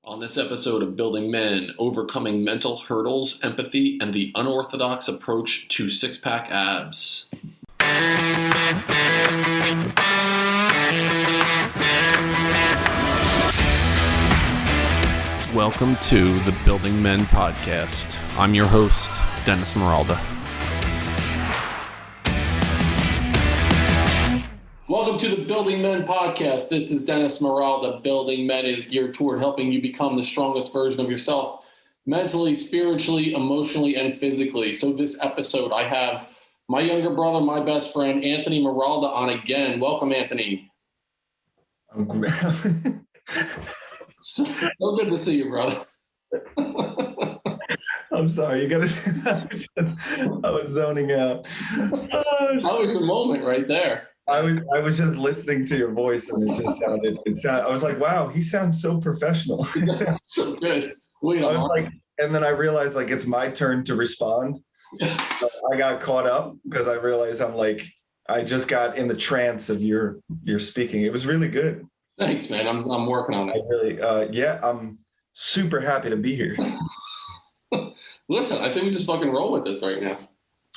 On this episode of Building Men, overcoming mental hurdles, empathy, and the unorthodox approach to six-pack abs. Welcome to the Building Men podcast. I'm your host, Dennis Meralda. Welcome to the Building Men podcast. This is Dennis Meralda. Building Men is geared toward helping you become the strongest version of yourself, mentally, spiritually, emotionally, and physically. So this episode, I have my younger brother, my best friend, Anthony Meralda, on again. Welcome, Anthony. So good to see you, brother. I'm sorry, I was zoning out. That was the moment right there. I was just listening to your voice and I was like, wow, he sounds so professional. That's so good. And then I realized it's my turn to respond. So I got caught up because I realized I just got in the trance of your speaking. It was really good. Thanks, man. I'm working on it. I'm super happy to be here. Listen, I think we just fucking roll with this right now.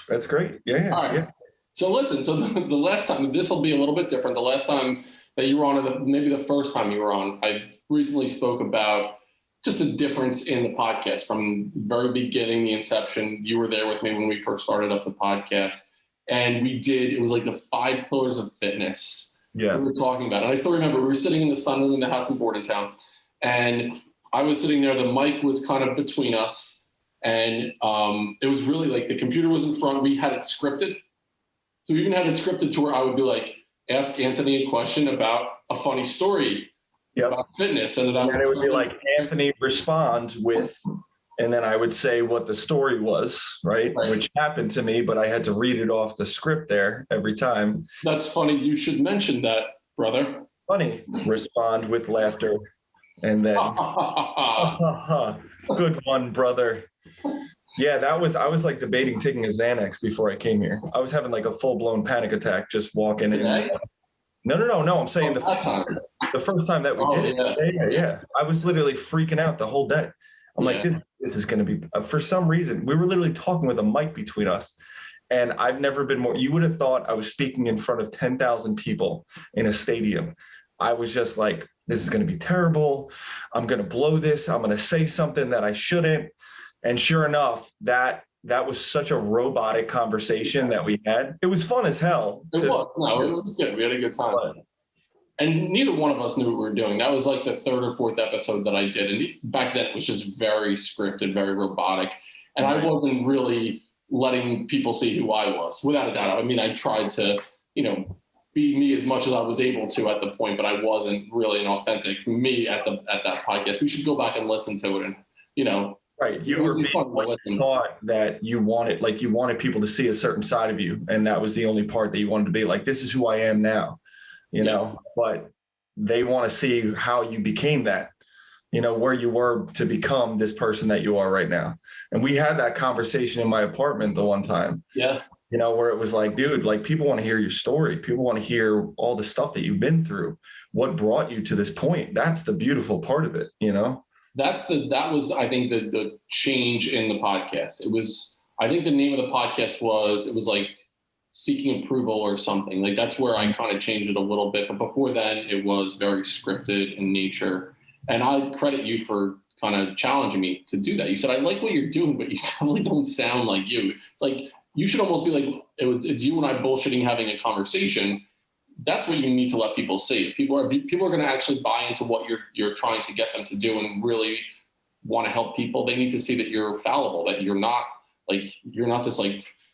That's great. Yeah. All right. Yeah. So listen, the last time, this will be a little bit different. The last time that you were on, maybe the first time you were on, I recently spoke about just the difference in the podcast from the very beginning, the inception. You were there with me when we first started up the podcast. And it was like the 5 pillars of fitness. Yeah. We were talking about it. And I still remember we were sitting in the sun in the house in Bordentown. And I was sitting there, the mic was kind of between us. And it was really like the computer was in front. We had it scripted. So we even had it scripted to where I would be like, ask Anthony a question about a funny story about fitness. And then it would be like, Anthony respond with, and then I would say what the story was, right? Which happened to me, but I had to read it off the script there every time. That's funny. You should mention that, brother. Funny. Respond with laughter. And then, good one, brother. Yeah, I was debating taking a Xanax before I came here. I was having a full-blown panic attack just walking in. No. I'm saying the first time that we did it. Yeah. I was literally freaking out the whole day. I'm like, this is going to be, for some reason, we were literally talking with a mic between us. And I've never been more, you would have thought I was speaking in front of 10,000 people in a stadium. I was just like, this is going to be terrible. I'm going to blow this. I'm going to say something that I shouldn't. And sure enough, that was such a robotic conversation that we had. It was fun as hell. It was good. We had a good time. And neither one of us knew what we were doing. That was like the 3rd or 4th episode that I did. And back then it was just very scripted, very robotic. And I wasn't really letting people see who I was, without a doubt. I mean, I tried to, be me as much as I was able to at the point, but I wasn't really an authentic me at that podcast. We should go back and listen to it and, Right. You were being thought that you wanted people to see a certain side of you. And that was the only part that you wanted to be like, this is who I am now, but they want to see how you became that, where you were to become this person that you are right now. And we had that conversation in my apartment the one time, where it was like, dude, people want to hear your story. People want to hear all the stuff that you've been through. What brought you to this point? That's the beautiful part of it, That was, I think, the change in the podcast. I think the name of the podcast was like Seeking Approval or something. That's where I kind of changed it a little bit. But before then, it was very scripted in nature. And I credit you for kind of challenging me to do that. You said, I like what you're doing, but you definitely don't sound like you. You should almost be like, it's you and I bullshitting, having a conversation. That's what you need to let people see. People are going to actually buy into what you're trying to get them to do and really want to help people. They need to see that you're fallible, that you're not this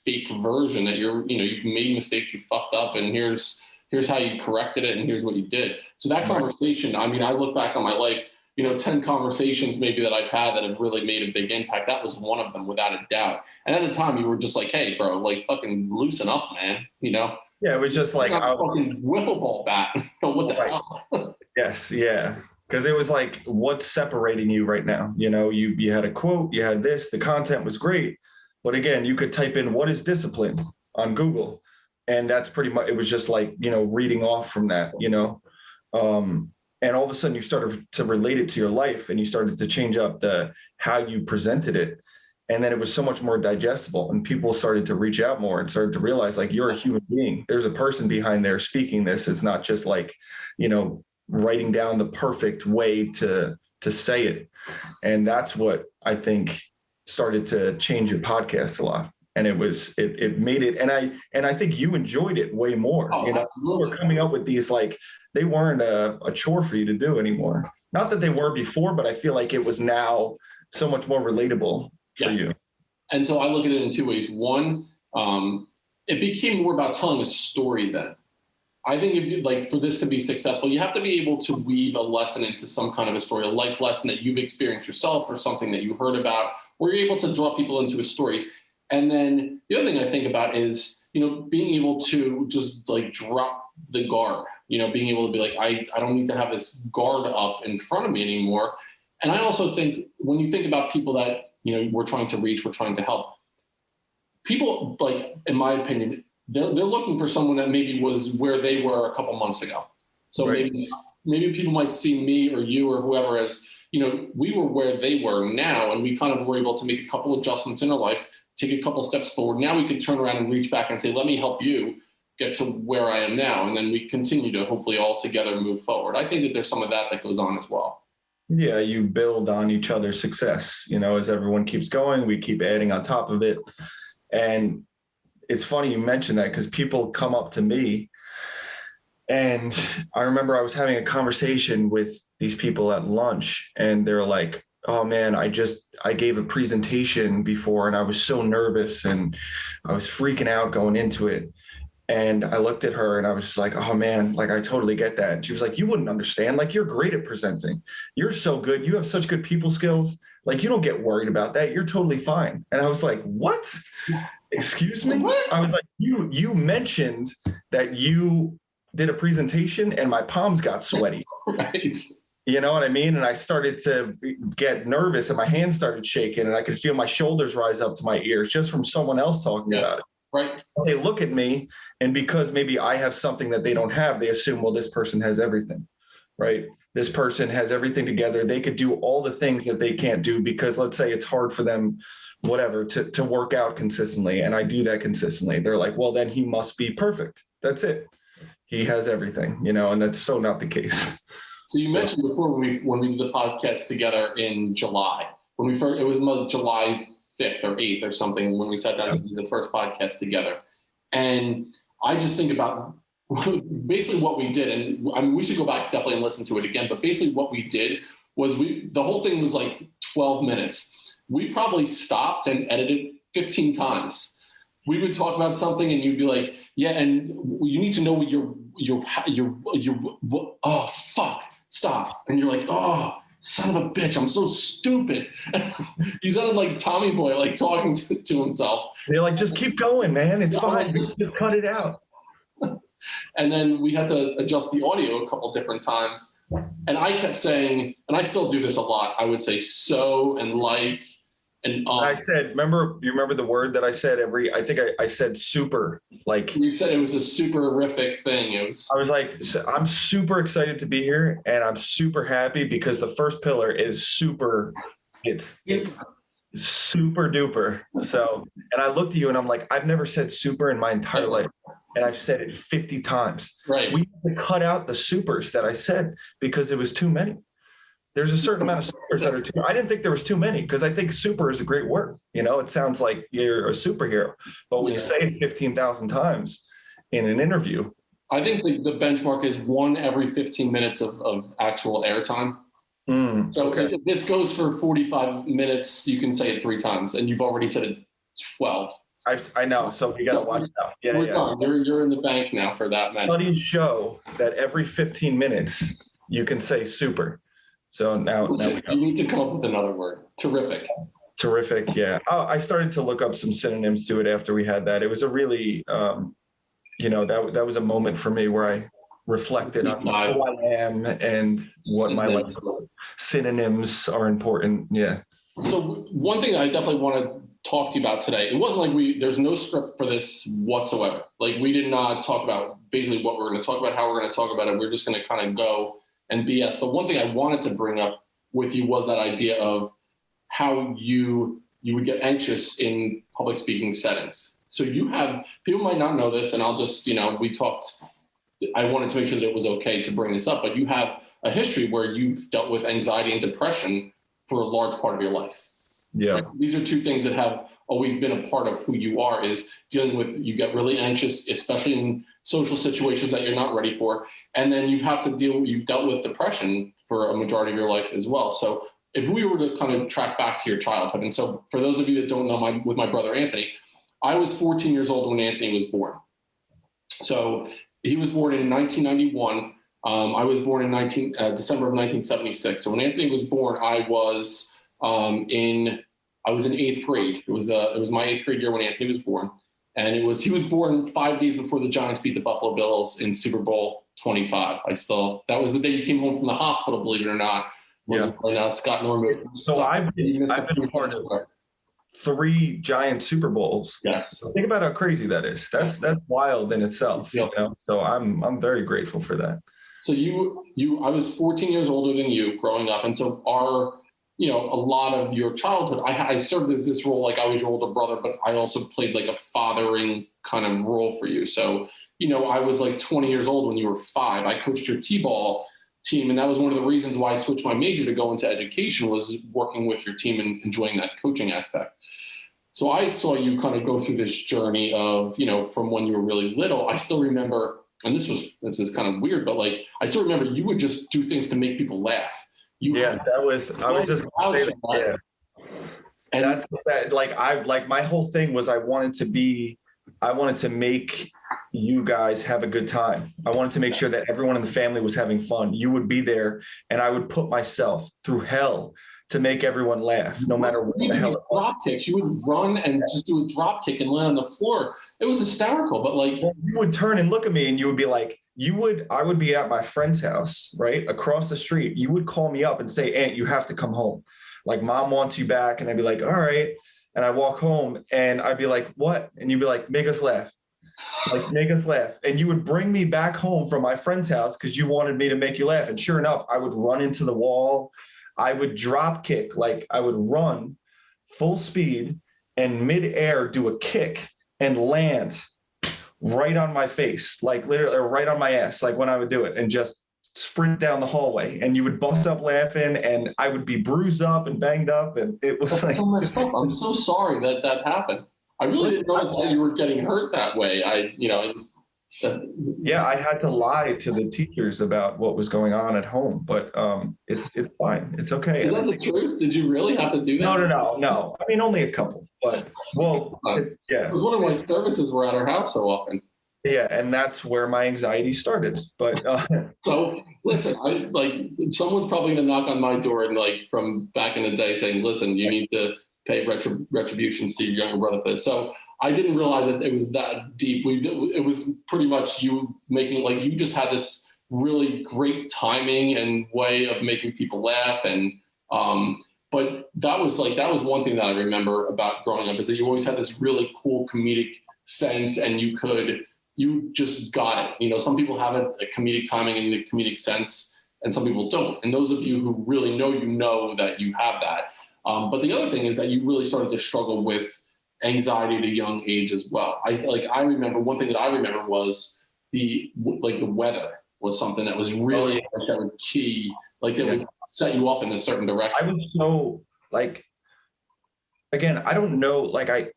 fake version, that you've made mistakes, you fucked up, and here's how you corrected it, and here's what you did. So that conversation, I mean, I look back on my life, 10 conversations maybe that I've had that have really made a big impact. That was one of them, without a doubt. And at the time, you were just like, hey, bro, fucking loosen up, man, Yeah, it was just like a fucking wiffle ball bat. What the hell? Yes, yeah. Because it was like, what's separating you right now? You had a quote, you had this, the content was great. But again, you could type in what is discipline on Google. And that's pretty much, it was just reading off from that, And all of a sudden you started to relate it to your life, and you started to change up how you presented it. And then it was so much more digestible, and people started to reach out more and started to realize, like, you're a human being. There's a person behind there speaking this. It's not just like, writing down the perfect way to say it. And that's what I think started to change your podcast a lot. And it made it. And I think you enjoyed it way more. Oh, you were coming up with these, like, they weren't a chore for you to do anymore. Not that they were before, but I feel like it was now so much more relatable for you. And so I look at it in two ways. One, it became more about telling a story then. I think for this to be successful, you have to be able to weave a lesson into some kind of a story, a life lesson that you've experienced yourself or something that you heard about, or you're able to draw people into a story. And then the other thing I think about is, being able to just like drop the guard, being able to be like, I don't need to have this guard up in front of me anymore. And I also think when you think about people that, we're trying to reach, we're trying to help, people, like, in my opinion, they're looking for someone that maybe was where they were a couple months ago. So right. maybe people might see me or you or whoever as, we were where they were now, and we kind of were able to make a couple adjustments in our life, take a couple steps forward. Now we can turn around and reach back and say, let me help you get to where I am now. And then we continue to hopefully all together move forward. I think that there's some of that goes on as well. Yeah, you build on each other's success. As everyone keeps going, we keep adding on top of it. And it's funny you mentioned that, because people come up to me, and I remember I was having a conversation with these people at lunch, and they're like, oh man, I gave a presentation before, and I was so nervous and I was freaking out going into it. And I looked at her and I was just like, oh man, like, I totally get that. And she was like, you wouldn't understand. Like, you're great at presenting. You're so good. You have such good people skills. Like, you don't get worried about that. You're totally fine. And I was like, what? Excuse me? I was like, you mentioned that you did a presentation and my palms got sweaty. Right. You know what I mean? And I started to get nervous, and my hands started shaking, and I could feel my shoulders rise up to my ears just from someone else talking about it. Right. They look at me, and because maybe I have something that they don't have, they assume, well, this person has everything, right? This person has everything together. They could do all the things that they can't do because, let's say, it's hard for them, whatever, to work out consistently. And I do that consistently. They're like, well, then he must be perfect. That's it. He has everything, and that's so not the case. So you mentioned before when we did the podcast together in July, it was July 5th or 8th or something, when we sat down to do the first podcast together. And I just think about basically what we did. And I mean, we should go back definitely and listen to it again. But basically what we did was the whole thing was like 12 minutes. We probably stopped and edited 15 times. We would talk about something and you'd be like, yeah, and you need to know what oh, fuck, stop. And you're like, oh, son of a bitch, I'm so stupid. You sounded like Tommy Boy, like talking to himself. They're like, just keep going, man. It's fine. Just cut it out. And then we had to adjust the audio a couple different times. And I kept saying, and I still do this a lot, I would say so and like. And I said, you remember the word that I said I think I said super, like. You said it was a super-rific thing. I was like, I'm super excited to be here, and I'm super happy because the first pillar is super, it's super duper. So, and I looked at you and I'm like, I've never said super in my entire life. And I've said it 50 times. Right. We had to cut out the supers that I said because it was too many. There's a certain amount of supers that are too. I didn't think there was too many because I think super is a great word. It sounds like you're a superhero. But when you say it 15,000 times in an interview, I think the benchmark is 1 every 15 minutes of actual airtime. So if this goes for 45 minutes, you can say it 3 times, and you've already said it 12. I know, so we got to watch that. Yeah, we're done. You're in the bank now for that, man. Studies show that every 15 minutes you can say super. So now you need to come up with another word. Terrific. Yeah. I started to look up some synonyms to it after we had that. It was a really, that was a moment for me where I reflected on who I am and what my life is. Synonyms are important. Yeah. So one thing I definitely want to talk to you about today, it wasn't like there's no script for this whatsoever. Like, we did not talk about basically what we're going to talk about, how we're going to talk about it. We're just going to kind of go and BS. But one thing I wanted to bring up with you was that idea of how you would get anxious in public speaking settings. So people might not know this, and I'll just, I wanted to make sure that it was okay to bring this up, but you have a history where you've dealt with anxiety and depression for a large part of your life. Yeah. Right? These are two things that have always been a part of who you are, is dealing with, you get really anxious, especially in social situations that you're not ready for. And then you've dealt with depression for a majority of your life as well. So if we were to kind of track back to your childhood, and so for those of you that don't know, with my brother Anthony, I was 14 years old when Anthony was born. So he was born in 1991. I was born in December of 1976. So when Anthony was born, I was in 8th grade. It was my 8th grade year when Anthony was born, and he was born 5 days before the Giants beat the Buffalo Bills in Super Bowl 25. That was the day you came home from the hospital, believe it or not. Yeah. When Scott Norman. So I've been part of 3 Giant Super Bowls. Yes. Think about how crazy that is. That's wild in itself. Yep. So I'm very grateful for that. So I was 14 years older than you growing up, and so a lot of your childhood, I served as this role, like I was your older brother, but I also played like a fathering kind of role for you. So I was like 20 years old when you were 5. I coached your T-ball team, and that was one of the reasons why I switched my major to go into education, was working with your team and enjoying that coaching aspect. So I saw you kind of go through this journey of, from when you were really little. I still remember, and this is kind of weird, but like I still remember you would just do things to make people laugh. I was just gonna say that. Yeah. And that's that. Like my whole thing was I wanted to make you guys have a good time. I wanted to make sure that everyone in the family was having fun. You would be there, and I would put myself through hell to make everyone laugh, no matter what the hell it was. Drop kicks. You would run and just do a drop kick and land on the floor. It was hysterical, but like you would turn and look at me, and you would be like, I would be at my friend's house, right across the street. You would call me up and say, "Aunt, you have to come home. Like, Mom wants you back." And I'd be like, "All right." And I walk home, and I'd be like, "What?" And you'd be like, "Make us laugh." Like, make us laugh. And you would bring me back home from my friend's house because you wanted me to make you laugh. And sure enough, I would run into the wall. I would drop kick. Like, I would run full speed and midair do a kick and land right on my face, like literally, or right on my ass, like when I would do it, and just sprint down the hallway. And you would bust up laughing, and I would be bruised up and banged up. And it was like, I'm so sorry that happened. I really didn't know that you were getting hurt that way. I had to lie to the teachers about what was going on at home, but it's fine. It's okay. Is that the truth? Did you really have to do that? No. I mean, only a couple, but It was one of my services were at our house so often. Yeah, and that's where my anxiety started. But so listen, someone's probably going to knock on my door and from back in the day saying, "Listen, you need to pay retribution to your younger brother for this." So I didn't realize that it was that deep. It was pretty much you making, you just had this really great timing and way of making people laugh. And, but that was one thing that I remember about growing up, is that you always had this really cool comedic sense, and you just got it. Some people have a comedic timing and a comedic sense, and some people don't. And those of you who really know that you have that. But the other thing is that you really started to struggle with anxiety at a young age as well. I remember one thing that I remember was the weather was something that was really that would key, that would set you off in a certain direction. I was so again, I don't know, I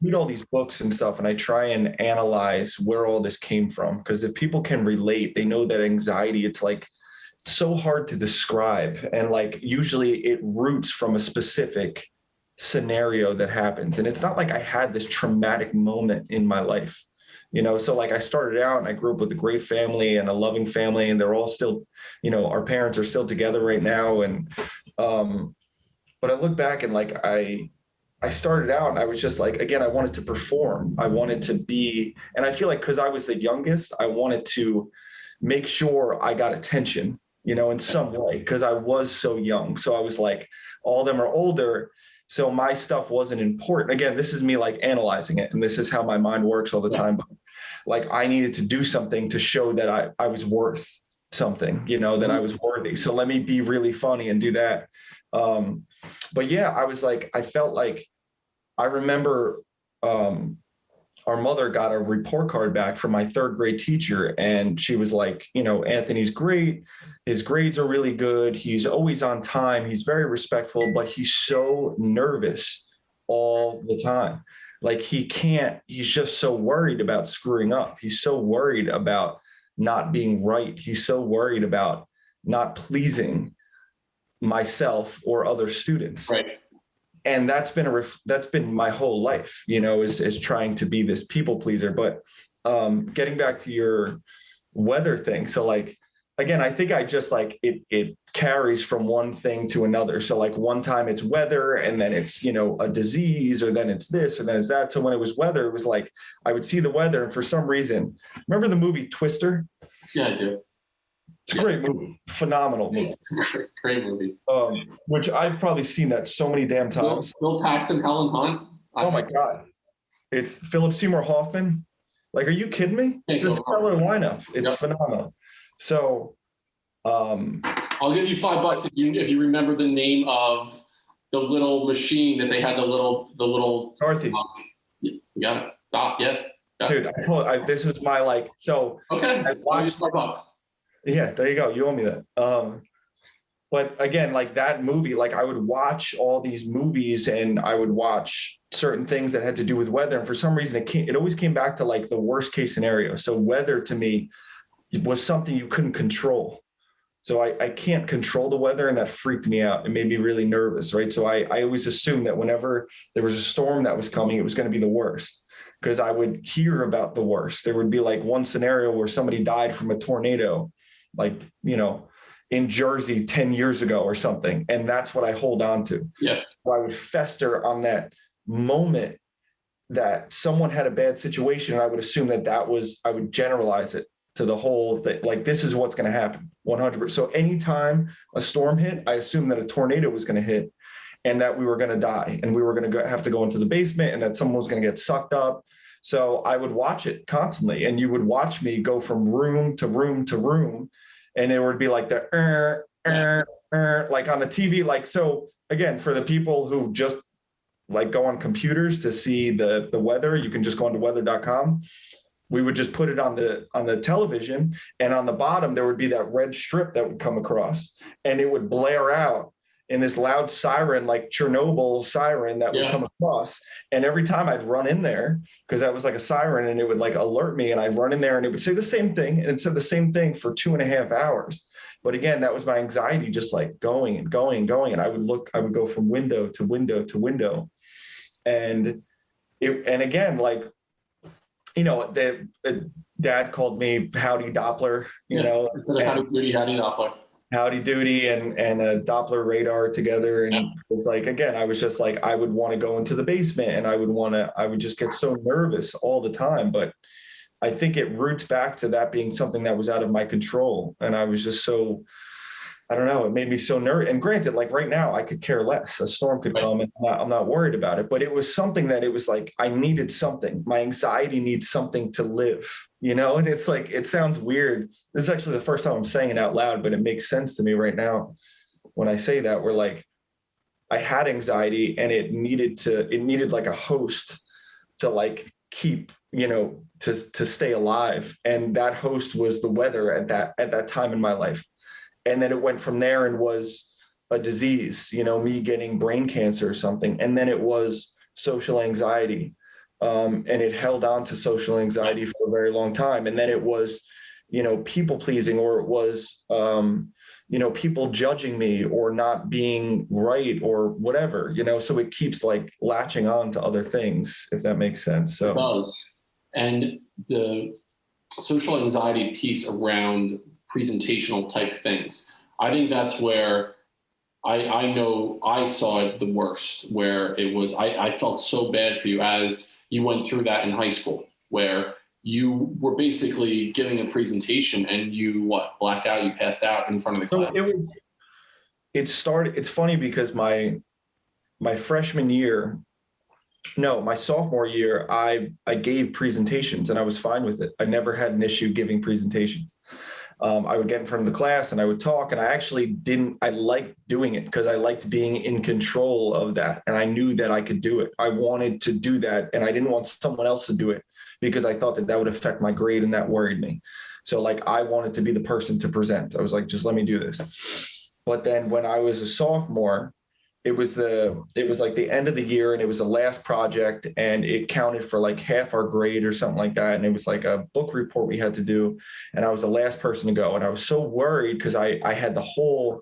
read all these books and stuff, and I try and analyze where all this came from, because if people can relate, they know that anxiety, it's so hard to describe, and usually it roots from a specific scenario that happens. And it's not like I had this traumatic moment in my life, so I started out and I grew up with a great family and a loving family, and they're all still, our parents are still together right now. And but I look back and I started out and I was just again, I wanted to perform. I wanted to be, and I feel because I was the youngest, I wanted to make sure I got attention, in some way, because I was so young. So I was all of them are older, so my stuff wasn't important. Again, this is me analyzing it, and this is how my mind works all the time. But I needed to do something to show that I was worth something, that I was worthy. So let me be really funny and do that. But yeah, I was like, I felt like, I remember our mother got a report card back from my third grade teacher. And she was like, Anthony's great. His grades are really good. He's always on time. He's very respectful, but he's so nervous all the time. Like he's just so worried about screwing up. He's so worried about not being right. He's so worried about not pleasing myself or other students. Right. And that's been my whole life, is trying to be this people pleaser. But getting back to your weather thing. So like, again, I think I just like it carries from one thing to another. So like one time it's weather, and then it's, a disease, or then it's this, or then it's that. So when it was weather, it was like, I would see the weather, and for some reason, remember the movie Twister? Yeah, I do. It's a great movie, phenomenal movie. It's a great movie. Which I've probably seen that so many damn times. Bill Paxton, Helen Hunt. Oh my God. It's Philip Seymour Hoffman. Like, are you kidding me? It's a stellar lineup. It's phenomenal. So I'll give you $5 if you remember the name of the little machine that they had, the little Dorothy. You got it. Yeah. Dude, this was my okay. I watched Yeah, there you go. You owe me that. But again, like that movie, like I would watch all these movies, and I would watch certain things that had to do with weather. And for some reason, it always came back to like the worst case scenario. So weather to me was something you couldn't control. So I can't control the weather, and that freaked me out. It made me really nervous, right? So I always assumed that whenever there was a storm that was coming, it was going to be the worst, because I would hear about the worst. There would be like one scenario where somebody died from a tornado, like, in Jersey 10 years ago or something. And that's what I hold on to. Yeah. So I would fester on that moment that someone had a bad situation. And I would assume I would generalize it to the whole thing. Like, this is what's going to happen 100%. So anytime a storm hit, I assumed that a tornado was going to hit, and that we were going to die, and we were going to have to go into the basement, and that someone was going to get sucked up. So I would watch it constantly, and you would watch me go from room to room to room, and it would be like the like on the TV. Like, so again, for the people who just like go on computers to see the weather, you can just go onto weather.com. We would just put it on the television, and on the bottom there would be that red strip that would come across, and it would blare out in this loud siren, like Chernobyl siren that would come across. And every time I'd run in there, because that was like a siren, and it would like alert me, and I'd run in there, and it would say the same thing, and it said the same thing for 2.5 hours. But again, that was my anxiety, just like going and going and going. And I would go from window to window to window. And again, like, the dad called me Howdy Doppler, Howdy Doppler. Howdy Doody and a Doppler radar together. And it was like, again, I was just like, I would want to go into the basement, and I would just get so nervous all the time. But I think it roots back to that being something that was out of my control. And I was just so, I don't know, it made me so nervous. And granted, like right now, I could care less. A storm could come, and I'm not worried about it. But it was something that it was like, I needed something. My anxiety needs something to live, And it's like, it sounds weird. This is actually the first time I'm saying it out loud, but it makes sense to me right now when I say that. We're like, I had anxiety, and it needed like a host to like keep, to stay alive. And that host was the weather at that time in my life. And then it went from there and was a disease, me getting brain cancer or something. And then it was social anxiety. And it held on to social anxiety for a very long time. And then it was, people pleasing, or it was, people judging me or not being right or whatever, so it keeps like latching on to other things, if that makes sense. So it does. And the social anxiety piece around presentational type things, I think that's where I know I saw it the worst, where it was, I felt so bad for you as you went through that in high school, where you were basically giving a presentation and you blacked out, you passed out in front of the class. So it's funny because my freshman year, my sophomore year, I gave presentations, and I was fine with it. I never had an issue giving presentations. I would get in front of the class and I would talk, and I liked doing it because I liked being in control of that. And I knew that I could do it. I wanted to do that. And I didn't want someone else to do it because I thought that that would affect my grade, and that worried me. So like, I wanted to be the person to present. I was like, just let me do this. But then when I was a sophomore, it was like the end of the year, and it was the last project, and it counted for like half our grade or something like that. And it was like a book report we had to do. And I was the last person to go. And I was so worried because I had the whole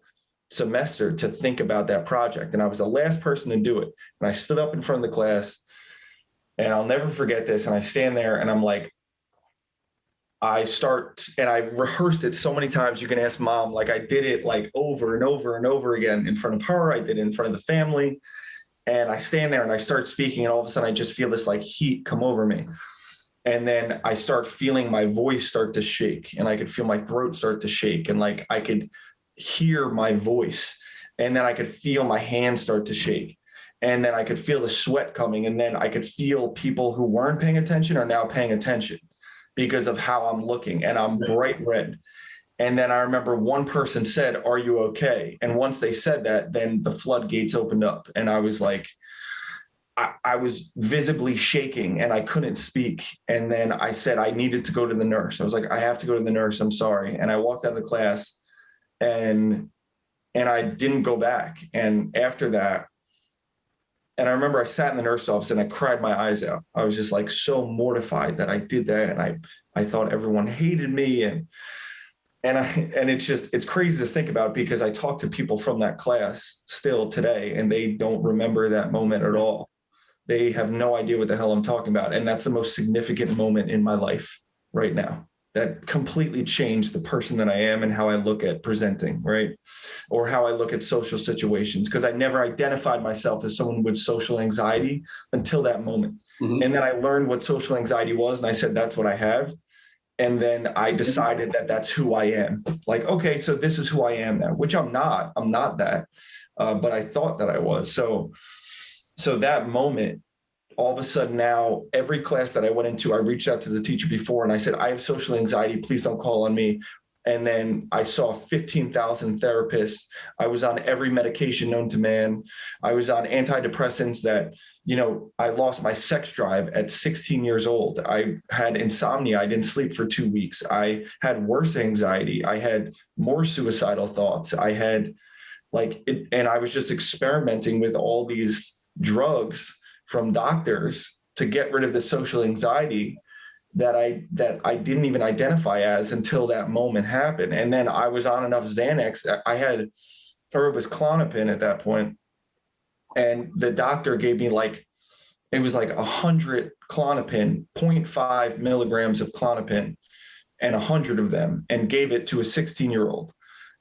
semester to think about that project. And I was the last person to do it. And I stood up in front of the class, and I'll never forget this. And I stand there and I'm like, I rehearsed it so many times. You can ask mom, like I did it like over and over and over again in front of her. I did it in front of the family. And I stand there and I start speaking, and all of a sudden I just feel this like heat come over me. And then I start feeling my voice start to shake, and I could feel my throat start to shake, and like I could hear my voice, and then I could feel my hands start to shake. And then I could feel the sweat coming. And then I could feel people who weren't paying attention are now paying attention, because of how I'm looking, and I'm bright red. And then I remember one person said, "Are you okay?" And once they said that, then the floodgates opened up, and I was like, I was visibly shaking and I couldn't speak. And then I said, I needed to go to the nurse. I was like, I have to go to the nurse. I'm sorry. And I walked out of the class, and I didn't go back. And after that, and I remember I sat in the nurse office and I cried my eyes out. I was just like so mortified that I did that. And I thought everyone hated me. And it's crazy to think about, because I talk to people from that class still today, and they don't remember that moment at all. They have no idea what the hell I'm talking about. And that's the most significant moment in my life right now. That completely changed the person that I am and how I look at presenting, right? Or how I look at social situations, because I never identified myself as someone with social anxiety until that moment. Mm-hmm. And then I learned what social anxiety was, and I said, that's what I have. And then I decided that that's who I am. Like, okay, so this is who I am now, which I'm not that, but I thought that I was. So that moment, all of a sudden now, every class that I went into, I reached out to the teacher before and I said, I have social anxiety. Please don't call on me. And then I saw 15,000 therapists. I was on every medication known to man. I was on antidepressants that, I lost my sex drive at 16 years old. I had insomnia. I didn't sleep for 2 weeks. I had worse anxiety. I had more suicidal thoughts. I had and I was just experimenting with all these drugs from doctors to get rid of the social anxiety that I didn't even identify as until that moment happened. And then I was on enough Xanax. It was Klonopin at that point. And the doctor gave me it was 100 Klonopin, 0.5 milligrams of Klonopin, and 100 of them, and gave it to a 16-year-old.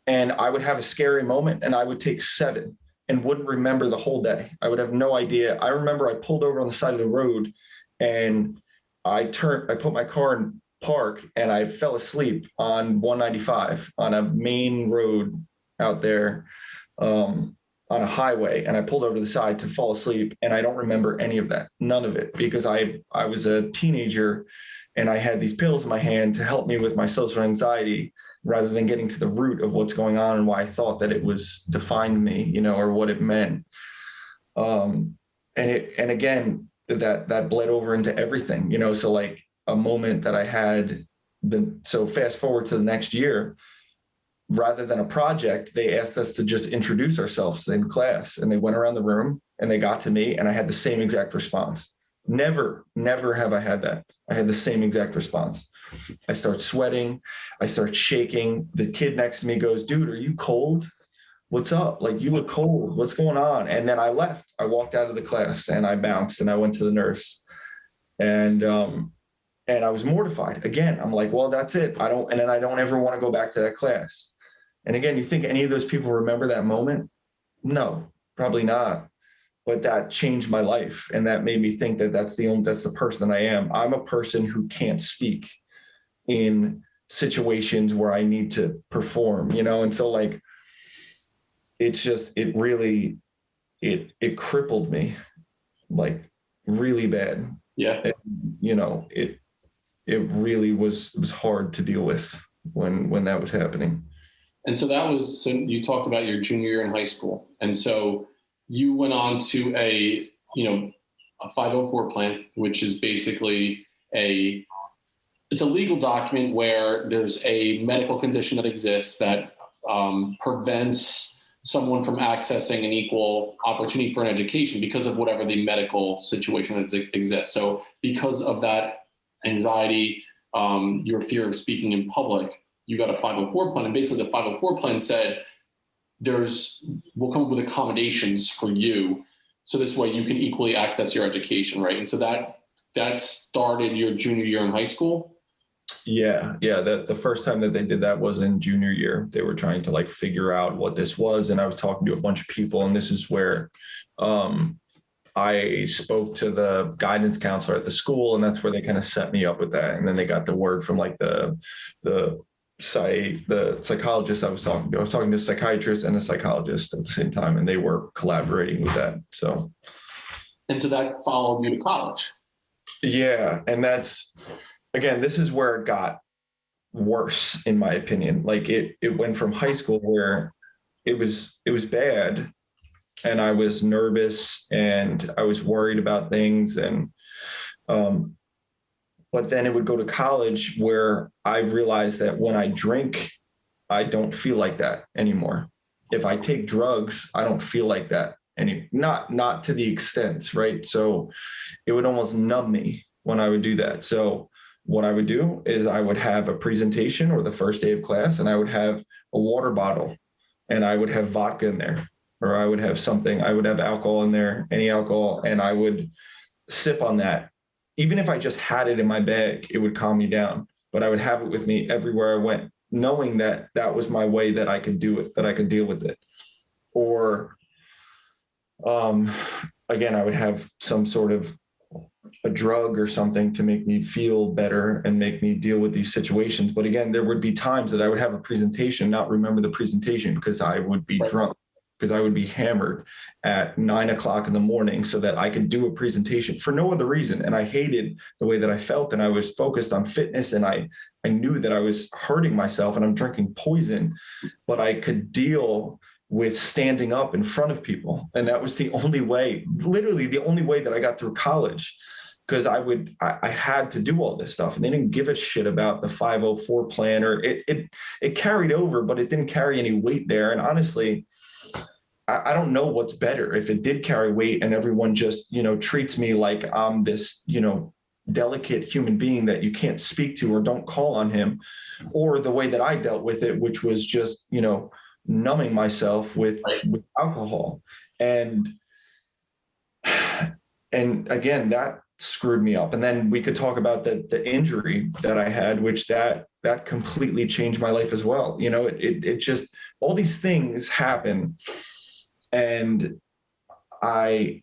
And I would have a scary moment and I would take 7 and wouldn't remember the whole day. I would have no idea. I remember I pulled over on the side of the road and I put my car in park, and I fell asleep on 195 on a main road out there on a highway. And I pulled over to the side to fall asleep. And I don't remember any of that, none of it, because I was a teenager and I had these pills in my hand to help me with my social anxiety, rather than getting to the root of what's going on and why I thought that it was defined me, or what it meant. And again, that bled over into everything, so like a moment that I had, so fast forward to the next year, rather than a project, they asked us to just introduce ourselves in class, and they went around the room and they got to me, and I had the same exact response. Never have I had that. I had the same exact response. I start sweating. I start shaking. The kid next to me goes, "Dude, are you cold? What's up? Like, you look cold. What's going on?" And then I left. I walked out of the class and I bounced and I went to the nurse. And I was mortified. Again, I'm like, well, that's it. I don't ever want to go back to that class. And again, you think any of those people remember that moment? No, probably not. But that changed my life. And that made me think that that's the person that I am. I'm a person who can't speak in situations where I need to perform, and so it really crippled me, really bad. Yeah. And, it really was hard to deal with. when that was happening. And so so you talked about your junior year in high school. And so you went on to a 504 plan, which is basically it's a legal document where there's a medical condition that exists that prevents someone from accessing an equal opportunity for an education because of whatever the medical situation that exists. So because of that anxiety, your fear of speaking in public, you got a 504 plan. And basically the 504 plan said, we'll come up with accommodations for you. So this way you can equally access your education, right? And so that started your junior year in high school? Yeah. The first time that they did that was in junior year. They were trying to like figure out what this was. And I was talking to a bunch of people, and this is where I spoke to the guidance counselor at the school, and that's where they kind of set me up with that. And then they got the word from like the psychologist I was talking to. I was talking to a psychiatrist and a psychologist at the same time, and they were collaborating with that. And so that followed you to college. Yeah. And this is where it got worse, in my opinion. Like it went from high school where it was bad, and I was nervous and I was worried about things. And, but then it would go to college where I realized that when I drink, I don't feel like that anymore. If I take drugs, I don't feel like that not to the extent, right? So it would almost numb me when I would do that. So what I would do is I would have a presentation or the first day of class, and I would have a water bottle, and I would have vodka in there, or I would have alcohol in there, any alcohol, and I would sip on that. Even if I just had it in my bag, it would calm me down, but I would have it with me everywhere I went, knowing that that was my way that I could do it, that I could deal with it. Or, again, I would have some sort of a drug or something to make me feel better and make me deal with these situations. But again, there would be times that I would have a presentation, not remember the presentation because I would be drunk, because I would be hammered at 9 o'clock in the morning so that I could do a presentation for no other reason. And I hated the way that I felt, and I was focused on fitness, and I knew that I was hurting myself and I'm drinking poison, but I could deal with standing up in front of people. And that was the only way, literally the only way that I got through college, because I had to do all this stuff, and they didn't give a shit about the 504 plan, or it carried over, but it didn't carry any weight there. And honestly, I don't know what's better, if it did carry weight and everyone just, treats me like I'm this, delicate human being that you can't speak to or don't call on him, or the way that I dealt with it, which was just, numbing myself with alcohol. And again, that screwed me up. And then we could talk about the injury that I had, which that completely changed my life as well. It just, all these things happen. And I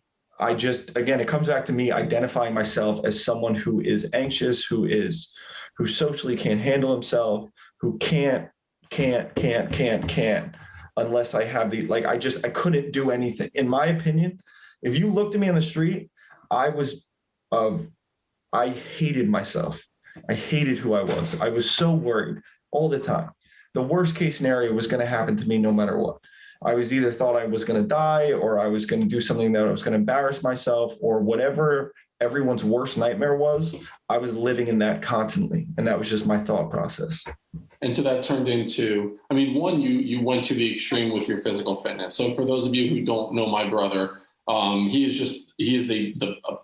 just, again, it comes back to me identifying myself as someone who is anxious, who socially can't handle himself, who can't unless I have I couldn't do anything. In my opinion, if you looked at me on the street, I hated myself. I hated who I was. I was so worried all the time. The worst case scenario was going to happen to me no matter what. I was either thought I was going to die, or I was going to do something that I was going to embarrass myself, or whatever everyone's worst nightmare was. I was living in that constantly. And that was just my thought process. And so that turned into, one, you went to the extreme with your physical fitness. So for those of you who don't know my brother, he is a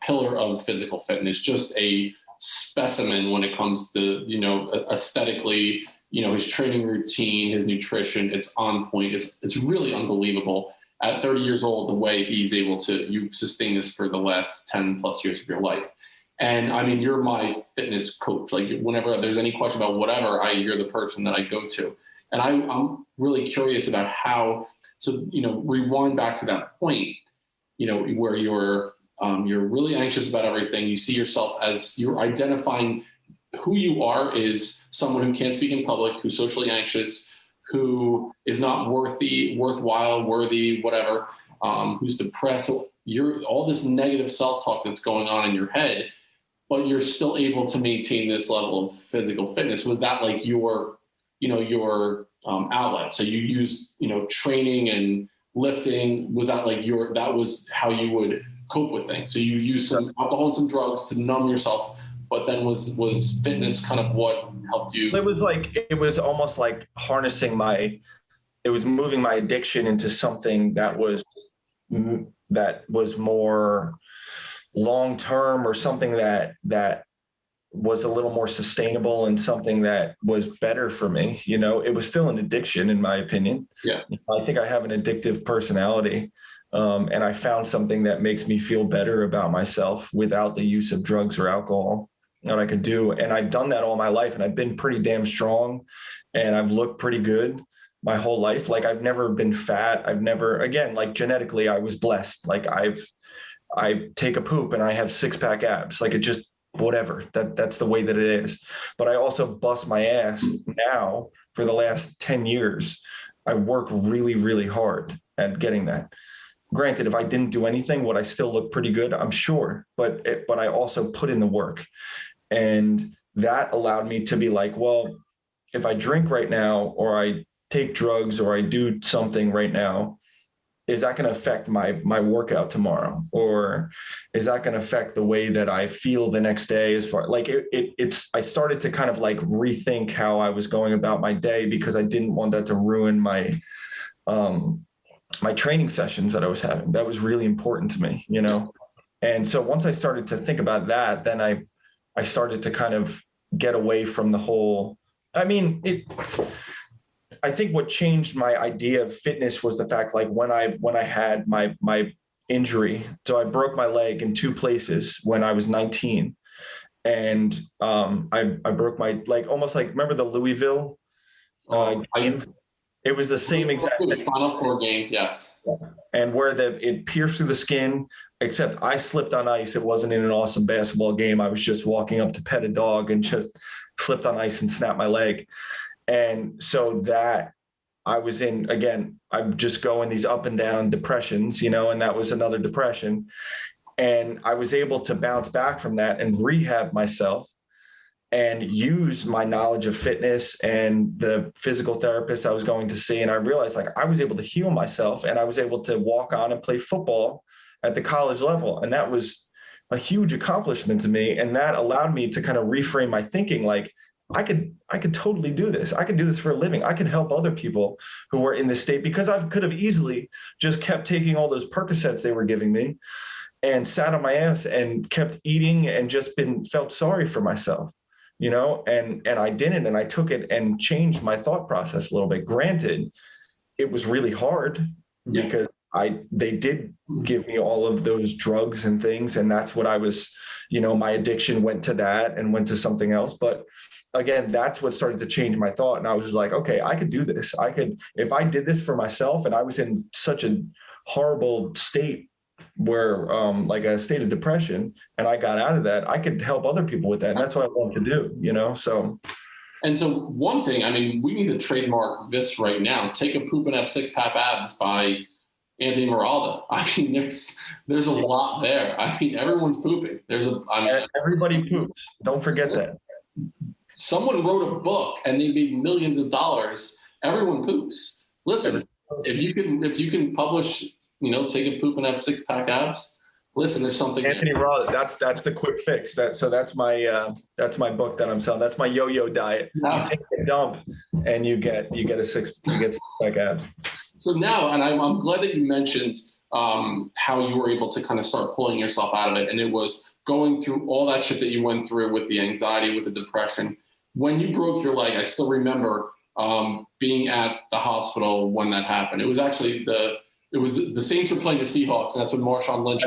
pillar of physical fitness, just a specimen when it comes to, aesthetically, his training routine, his nutrition, it's on point. It's really unbelievable. At 30 years old, the way he's able to, you've sustained this for the last 10 plus years of your life. And you're my fitness coach. Like whenever there's any question about whatever, you're the person that I go to. And I'm really curious about how, rewind back to that point, where you're really anxious about everything. You see yourself as you're identifying who you are is someone who can't speak in public, who's socially anxious, who is not worthwhile, whatever, who's depressed. So you're all this negative self-talk that's going on in your head, but you're still able to maintain this level of physical fitness. Was that like your your outlet. So you use, training and lifting. Was that like that was how you would cope with things? So you use some alcohol and some drugs to numb yourself, but then was fitness kind of what helped you? It was almost like harnessing it was moving my addiction into something that was more long-term, or something that was a little more sustainable, and something that was better for me. It was still an addiction, in my opinion. Yeah. I think I have an addictive personality. And I found something that makes me feel better about myself without the use of drugs or alcohol that I could do. And I've done that all my life, and I've been pretty damn strong, and I've looked pretty good my whole life. Like, I've never been fat. I've never, again, like, genetically, I was blessed. Like, I take a poop and I have 6-pack abs. Like, it just, whatever, that's the way that it is. But I also bust my ass now. For the last 10 years, I work really, really hard at getting that. Granted, if I didn't do anything, would I still look pretty good? I'm sure, but I also put in the work, and that allowed me to be like, well, if I drink right now, or I take drugs, or I do something right now, is that going to affect my workout tomorrow? Or is that going to affect the way that I feel the next day? As far like I started to kind of like rethink how I was going about my day, because I didn't want that to ruin my training sessions that I was having. That was really important to me, And so once I started to think about that, then I started to kind of get away from the whole, I think what changed my idea of fitness was the fact, like, when I had my injury. So I broke my leg in 2 places when I was 19, and I broke my leg, almost like, remember the Louisville game? It was the same exact thing. Final Four game, yes. And where it pierced through the skin, except I slipped on ice. It wasn't in an awesome basketball game. I was just walking up to pet a dog and just slipped on ice and snapped my leg. And so that I was in, again, I'm just going these up and down depressions, and that was another depression. And I was able to bounce back from that and rehab myself, and use my knowledge of fitness and the physical therapist I was going to see. And I realized, like, I was able to heal myself, and I was able to walk on and play football at the college level. And that was a huge accomplishment to me. And that allowed me to kind of reframe my thinking. Like, I could totally do this. I could do this for a living. I can help other people who were in this state, because I could have easily just kept taking all those Percocets they were giving me and sat on my ass and kept eating and just felt sorry for myself. And I didn't, and I took it and changed my thought process a little bit. Granted, it was really hard, because they did give me all of those drugs and things. And that's what I was, my addiction went to that and went to something else. But again, that's what started to change my thought. And I was just like, okay, I could do this. If I did this for myself, and I was in such a horrible state where like a state of depression, and I got out of that, I could help other people with that. And that's what I want to do, so. And so one thing, we need to trademark this right now. Take a Poop and Have 6-pack abs by Anthony Miralda. There's a lot there. Everyone's pooping. Everybody poops. Don't forget that. Someone wrote a book and they made millions of dollars. Everyone poops. Listen, if you can publish, take a Poop and Have 6-pack abs. Listen, there's something. Anthony Rollins, that's the quick fix. That's my book that I'm selling. That's my yo-yo diet. No. You take a dump and you get 6-pack abs. So now, and I'm glad that you mentioned how you were able to kind of start pulling yourself out of it, and it was going through all that shit that you went through with the anxiety, with the depression. When you broke your leg, I still remember being at the hospital when that happened. It was actually the Saints were playing the Seahawks, and that's when Marshawn Lynch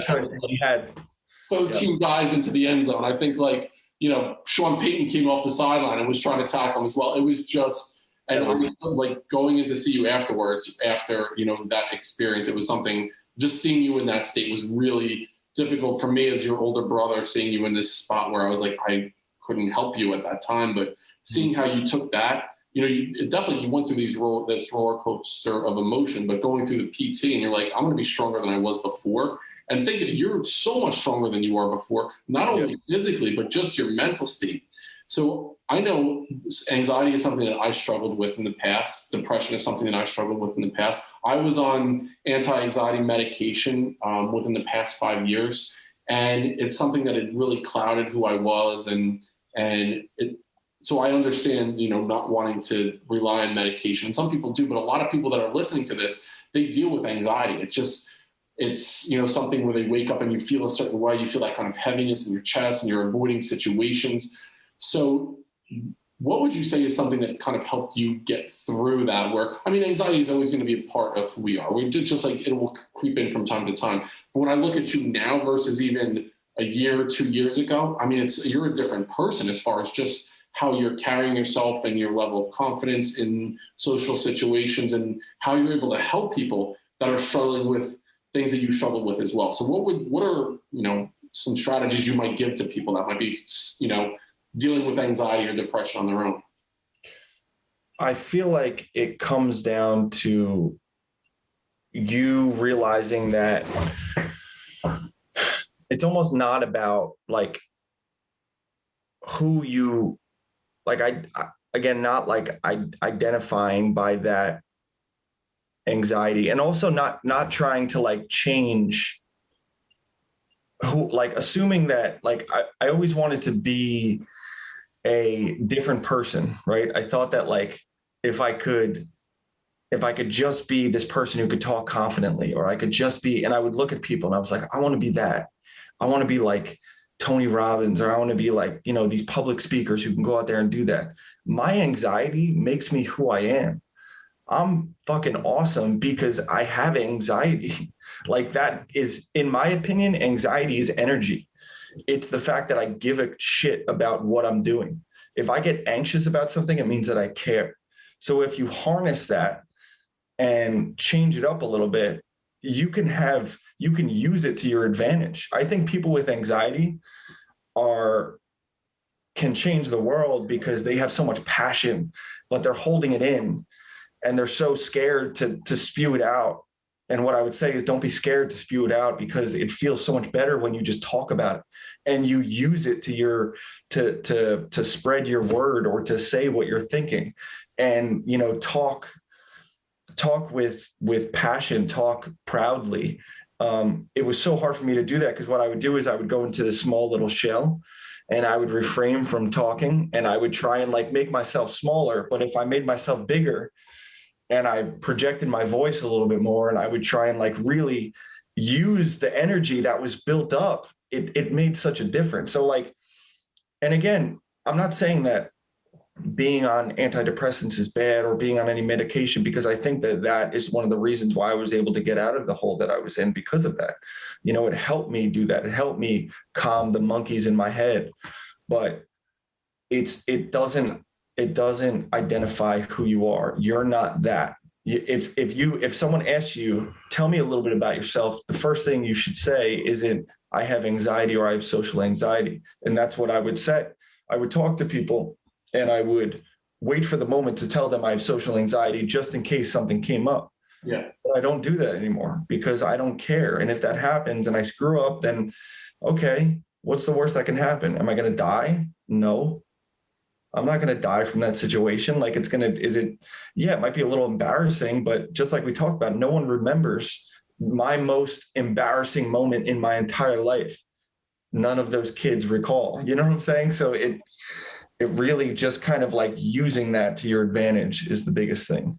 had 13 guys into the end zone. I think Sean Payton came off the sideline and was trying to tackle him as well. It was just, and I was going in to see you afterwards, after that experience. It was something, just seeing you in that state was really difficult for me as your older brother, seeing you in this spot where I was like, I couldn't help you at that time, but seeing how you took that. You went through this roller coaster of emotion, but going through the PT, and you're like, I'm going to be stronger than I was before. And think that you're so much stronger than you are before, not only physically, but just your mental state. So I know anxiety is something that I struggled with in the past. Depression is something that I struggled with in the past. I was on anti-anxiety medication within the past 5 years, and it's something that had really clouded who I was, so I understand, not wanting to rely on medication. Some people do, but a lot of people that are listening to this, they deal with anxiety. It's something where they wake up and you feel a certain way. You feel that kind of heaviness in your chest and you're avoiding situations. So what would you say is something that kind of helped you get through that? Anxiety is always going to be a part of who we are. We just like it will creep in from time to time. But when I look at you now versus even a year or 2 years ago, you're a different person as far as just how you're carrying yourself and your level of confidence in social situations and how you're able to help people that are struggling with things that you struggle with as well. So what are some strategies you might give to people that might be, dealing with anxiety or depression on their own? I feel like it comes down to you realizing that it's almost not about like who you like. Not like identifying by that anxiety, and also not trying to like change who, like assuming that like I always wanted to be a different person, right? I thought that like if I could just be this person who could talk confidently, or I could just be, and I would look at people and I was like, I want to be that. I want to be like Tony Robbins, or I want to be like, these public speakers who can go out there and do that. My anxiety makes me who I am. I'm fucking awesome because I have anxiety. Like that is, in my opinion, anxiety is energy. It's the fact that I give a shit about what I'm doing. If I get anxious about something, it means that I care. So if you harness that and change it up a little bit, you can use it to your advantage. I think people with anxiety can change the world because they have so much passion, but they're holding it in and they're so scared to spew it out. And what I would say is don't be scared to spew it out, because it feels so much better when you just talk about it and you use it to spread your word or to say what you're thinking, and, talk with passion, talk proudly. It was so hard for me to do that because what I would do is I would go into this small little shell and I would refrain from talking, and I would try and like make myself smaller. But if I made myself bigger and I projected my voice a little bit more, and I would try and like really use the energy that was built up, it made such a difference. So like, and again, I'm not saying that being on antidepressants is bad or being on any medication, because I think that is one of the reasons why I was able to get out of the hole that I was in because of that. It helped me do that. It helped me calm the monkeys in my head, but it doesn't identify who you are. You're not that. If someone asks you, tell me a little bit about yourself, the first thing you should say isn't I have anxiety or I have social anxiety. And that's what I would say. I would talk to people and I would wait for the moment to tell them I have social anxiety just in case something came up. Yeah. But I don't do that anymore because I don't care. And if that happens and I screw up, then okay, what's the worst that can happen? Am I going to die? No. I'm not going to die from that situation. Like it might be a little embarrassing, but just like we talked about, no one remembers my most embarrassing moment in my entire life. None of those kids recall, you know what I'm saying? So it really just kind of like using that to your advantage is the biggest thing.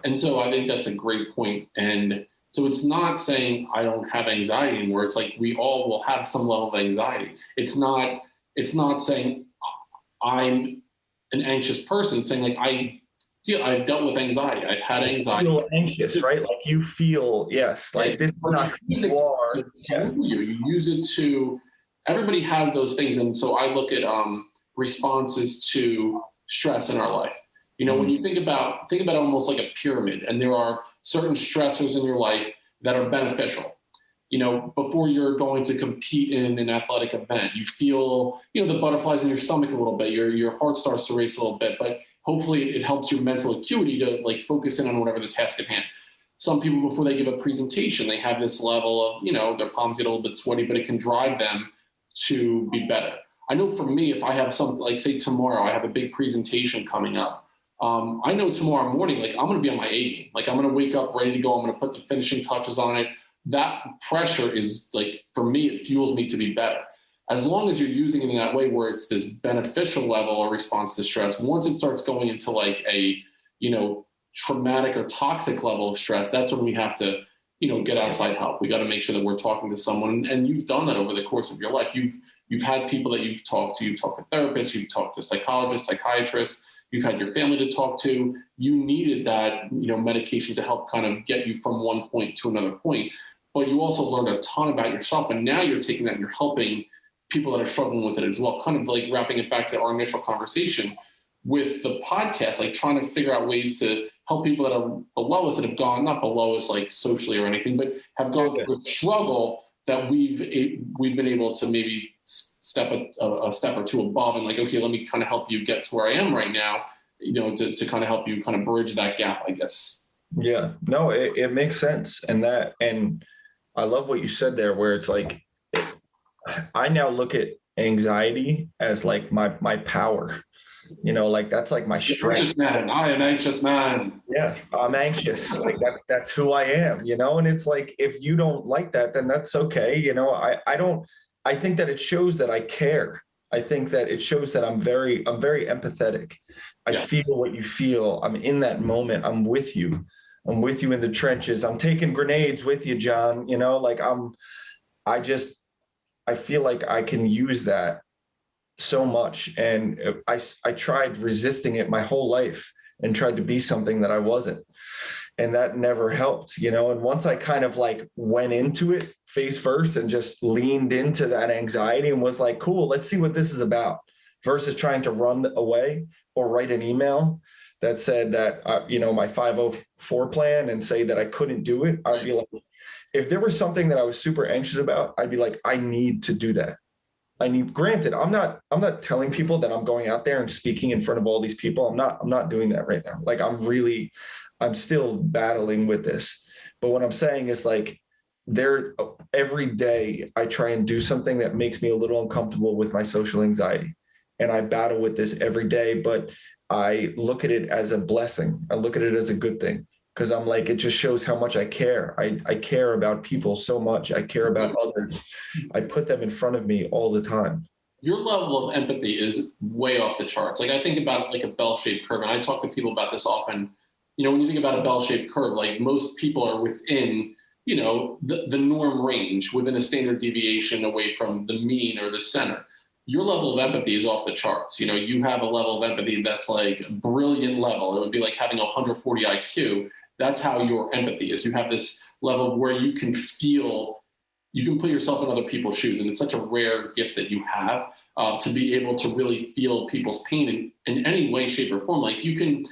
And so I think that's a great point. And so it's not saying I don't have anxiety anymore. It's like we all will have some level of anxiety. It's not saying I'm an anxious person. It's saying like I've dealt with anxiety. I've had anxiety. You feel anxious, right? Like you feel, yes, like this is not who you are. You use it to, everybody has those things. And so I look at responses to stress in our life. When you think about almost like a pyramid, and there are certain stressors in your life that are beneficial. Before you're going to compete in an athletic event, you feel, the butterflies in your stomach a little bit, your heart starts to race a little bit, but hopefully it helps your mental acuity to like focus in on whatever the task at hand. Some people, before they give a presentation, they have this level of, their palms get a little bit sweaty, but it can drive them to be better. I know for me, if I have something like, say tomorrow, I have a big presentation coming up. I know tomorrow morning, like I'm going to be on my A game. Like I'm going to wake up ready to go. I'm going to put the finishing touches on it. That pressure is like, for me, it fuels me to be better. As long as you're using it in that way where it's this beneficial level of response to stress, once it starts going into like a, traumatic or toxic level of stress, that's when we have to, get outside help. We got to make sure that we're talking to someone. And you've done that over the course of your life. You've had people that you've talked to therapists, you've talked to psychologists, psychiatrists, you've had your family to talk to. You needed that, medication to help kind of get you from one point to another point. But you also learned a ton about yourself. And now you're taking that and you're helping people that are struggling with it as well. Kind of like wrapping it back to our initial conversation with the podcast, like trying to figure out ways to help people that are below us, that have gone, not below us like socially or anything, but have gone through a struggle that we've been able to maybe step a step or two above, and like, okay, let me kind of help you get to where I am right now, to kind of help you kind of bridge that gap, I guess. Yeah, no, it makes sense. And I love what you said there, where it's like, I now look at anxiety as like my power, like that's like my strength. Man. I am anxious, man. Yeah, I'm anxious. Like that's who I am, and it's like, if you don't like that, then that's okay. I think that it shows that I care. I think that it shows that I'm very empathetic. I feel what you feel. I'm in that moment. I'm with you. I'm with you in the trenches. I'm taking grenades with you, John. I feel like I can use that so much. And I tried resisting it my whole life and tried to be something that I wasn't. And that never helped, and once I kind of like went into it face first and just leaned into that anxiety and was like, cool, let's see what this is about, versus trying to run away or write an email that said that, my 504 plan and say that I couldn't do it. I'd be like, if there was something that I was super anxious about, I'd be like, I need to do that. Granted, I'm not telling people that I'm going out there and speaking in front of all these people. I'm not doing that right now. Like I'm still battling with this. But what I'm saying is like, every day I try and do something that makes me a little uncomfortable with my social anxiety. And I battle with this every day, but I look at it as a blessing. I look at it as a good thing, because I'm like, it just shows how much I care. I care about people so much. I care about others. I put them in front of me all the time. Your level of empathy is way off the charts. Like I think about it like a bell-shaped curve, and I talk to people about this often. When you think about a bell-shaped curve, like most people are within, the norm range, within a standard deviation away from the mean or the center. Your level of empathy is off the charts. You have a level of empathy that's like brilliant level. It would be like having 140 IQ. That's how your empathy is. You have this level where you can put yourself in other people's shoes. And it's such a rare gift that you have, to be able to really feel people's pain in any way, shape, or form. Like you can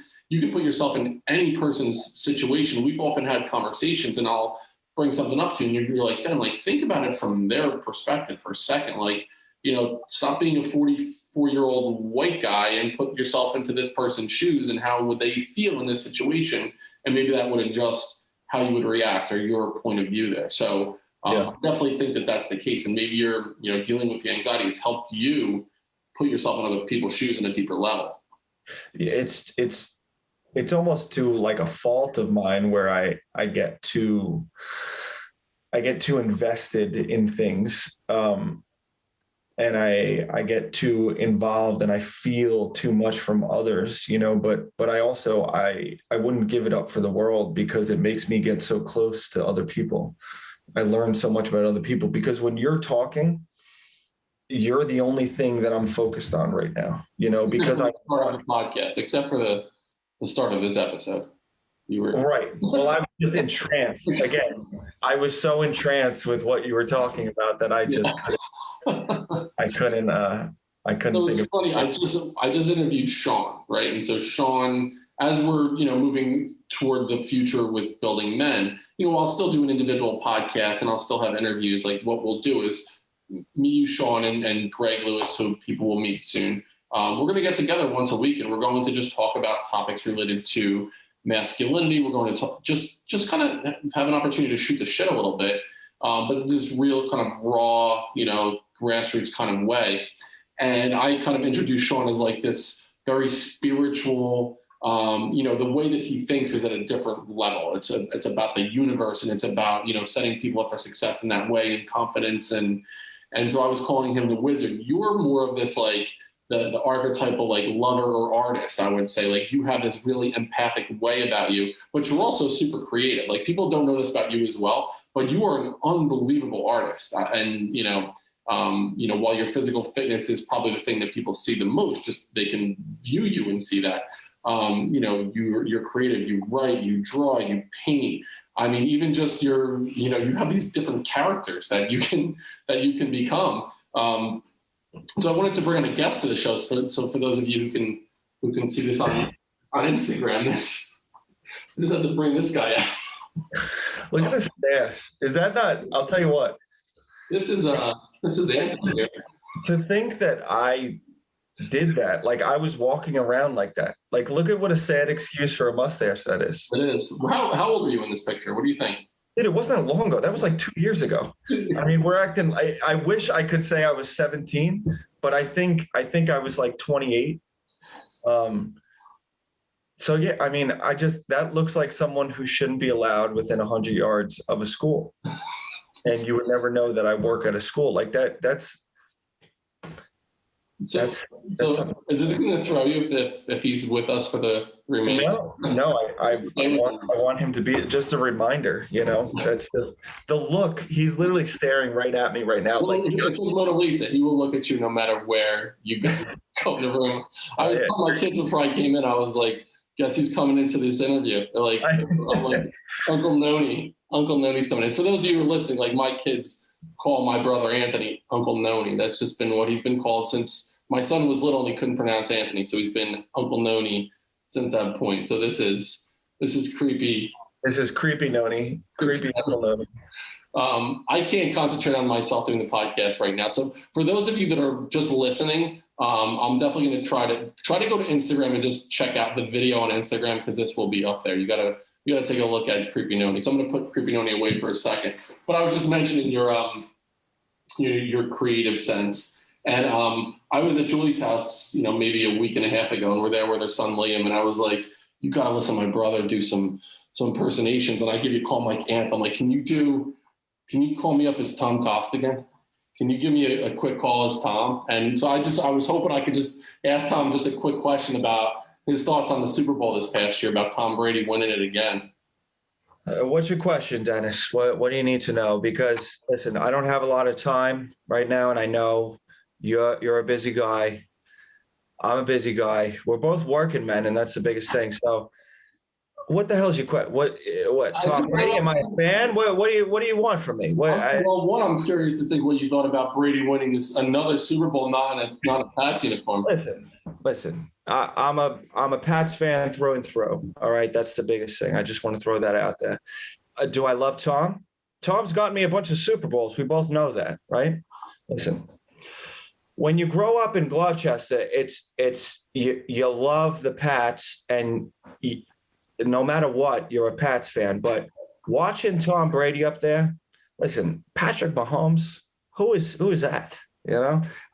put yourself in any person's situation. We've often had conversations, and I'll bring something up to you, and you're like, damn, like think about it from their perspective for a second. Like, stop being a 44-year-old white guy and put yourself into this person's shoes, and how would they feel in this situation? And maybe that would adjust how you would react or your point of view there. So I definitely think that that's the case. And maybe you're, dealing with the anxiety has helped you put yourself in other people's shoes in a deeper level. It's almost to like a fault of mine where I get too invested in things. And I get too involved, and I feel too much from others, but I also, I wouldn't give it up for the world, because it makes me get so close to other people. I learn so much about other people, because when you're talking, you're the only thing that I'm focused on right now, because I part of the podcast, except for the start of this episode. You were right. Well, I was just entranced. Again, I was so entranced with what you were talking about that I just couldn't. I couldn't So think it's of funny. I just interviewed Sean, right? And so Sean, as we're moving toward the future with Building Men, I'll still do an individual podcast, and I'll still have interviews. Like what we'll do is me, you, Sean, and Greg Lewis, who people will meet soon. We're going to get together once a week, and we're going to just talk about topics related to masculinity. We're going to talk, just kind of have an opportunity to shoot the shit a little bit, but this real kind of raw, grassroots kind of way. And I kind of introduced Sean as like this very spiritual, the way that he thinks is at a different level. It's about the universe, and it's about, setting people up for success in that way, and confidence. And so I was calling him the wizard. You're more of this, like, the archetypal, like, lover or artist, I would say. Like, you have this really empathic way about you, but you're also super creative. Like, people don't know this about you as well, but you are an unbelievable artist. While your physical fitness is probably the thing that people see the most, just they can view you and see that. You're creative. You write, you draw, you paint. I mean, even just you have these different characters that you can become. So I wanted to bring in a guest to the show. So for those of you who can see this on Instagram, I just have to bring this guy out. Look at this stash. Is that not? I'll tell you what. This is Anthony here. To think that I did that, like I was walking around like that. Like, look at what a sad excuse for a mustache that is. It is. How old were you in this picture? What do you think? Dude, it wasn't that long ago. That was like 2 years ago. I mean, we're acting. I wish I could say I was 17, but I think I was like 28. So yeah, I mean, that looks like someone who shouldn't be allowed within 100 yards of a school. And you would never know that I work at a school like that. So is this going to throw you if he's with us for the remaining? No. I want him to be just a reminder. That's just the look. He's literally staring right at me right now. Well, it's like Mona Lisa. He will look at you no matter where you go in the room. I was telling my kids before I came in, I was like, guess who's coming into this interview? They're like, I'm like, Uncle Noni. Uncle Noni's coming in. For those of you who are listening, like, my kids call my brother Anthony Uncle Noni. That's just been what he's been called since my son was little and he couldn't pronounce Anthony. So he's been Uncle Noni since that point. So this is creepy. This is creepy Noni. Creepy Uncle Noni. I can't concentrate on myself doing the podcast right now. So for those of you that are just listening, I'm definitely going to try to go to Instagram and just check out the video on Instagram, because this will be up there. You gotta take a look at Creepy Noni. So I'm going to put Creepy Noni away for a second. But I was just mentioning your creative sense. And I was at Julie's house, maybe a week and a half ago, and we're there with her son Liam. And I was like, you got to listen to my brother do some impersonations. And I give you a call, Mike Anth. I'm like, can you call me up as Tom Costigan? Can you give me a quick call as Tom? And so I was hoping I could just ask Tom just a quick question about his thoughts on the Super Bowl this past year, about Tom Brady winning it again. What's your question, Dennis? What do you need to know? Because listen, I don't have a lot of time right now, and I know you're a busy guy. I'm a busy guy. We're both working men, and that's the biggest thing. So, what the hell is your question? What? Tom Brady? Am I a fan? What do you want from me? I'm curious to think what you thought about Brady winning another Super Bowl, not a Pats uniform. Listen. I'm a Pats fan through and through. All right, that's the biggest thing. I just want to throw that out there. Do I love Tom? Tom's gotten me a bunch of Super Bowls. We both know that, right? Listen, when you grow up in Gloucester, it's you love the Pats, and no matter what, you're a Pats fan. But watching Tom Brady up there, listen, Patrick Mahomes, who is that?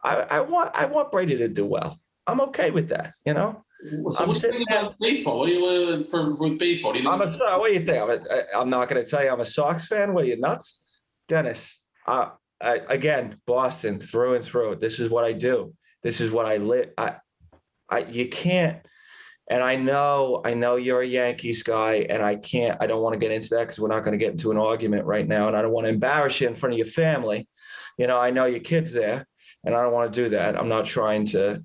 I want Brady to do well. I'm okay with that, So what do you think about baseball? What do you with baseball? What do you think? I'm not going to tell you I'm a Sox fan. What are you, nuts? Dennis, again, Boston through and through. This is what I do. This is what I live. You can't. And I know you're a Yankees guy, and I don't want to get into that because we're not going to get into an argument right now. And I don't want to embarrass you in front of your family. I know your kid's there, and I don't want to do that. I'm not trying to,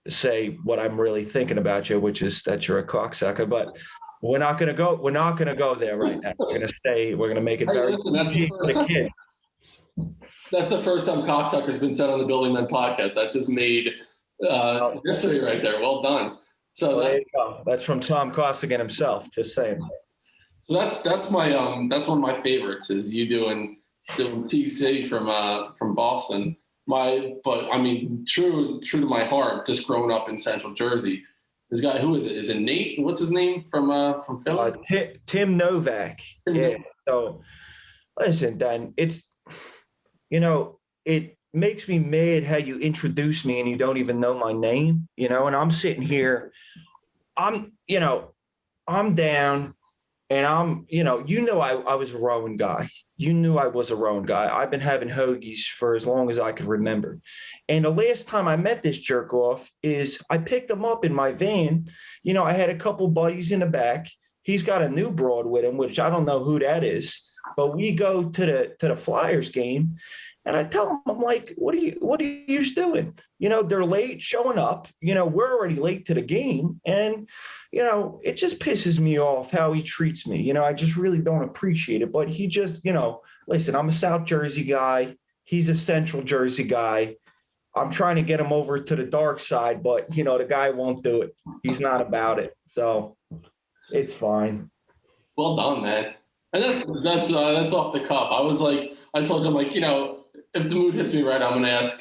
say what I'm really thinking about you, which is that you're a cocksucker, but we're not going to go there right now. We're going to make it very easy for the kid. That's the first time cocksucker's been said on the Building Men podcast. That just made history right there. Well done. So there you go. That's from Tom Costigan himself. Just saying. So that's my that's one of my favorites, is you doing TC from Boston. But I mean, true to my heart, just growing up in Central Jersey, this guy, who is it? Is it Nate? What's his name from Philly? Tim Novak. Yeah. So listen, Dan, it's makes me mad how you introduce me and you don't even know my name, and I'm sitting here, I'm, I'm down and I was a rowing guy. You knew I was a rowing guy. I've been having hoagies for as long as I could remember. And the last time I met this jerk off is I picked him up in my van. I had a couple buddies in the back. He's got a new broad with him, which I don't know who that is, but we go to the Flyers game. And I tell him, I'm like, what are you doing? They're late showing up. We're already late to the game. And, it just pisses me off how he treats me. I just really don't appreciate it. But he just, listen, I'm a South Jersey guy. He's a Central Jersey guy. I'm trying to get him over to the dark side, but, the guy won't do it. He's not about it. So it's fine. Well done, man. And that's off the cuff. I told him, if the mood hits me right, I'm going to ask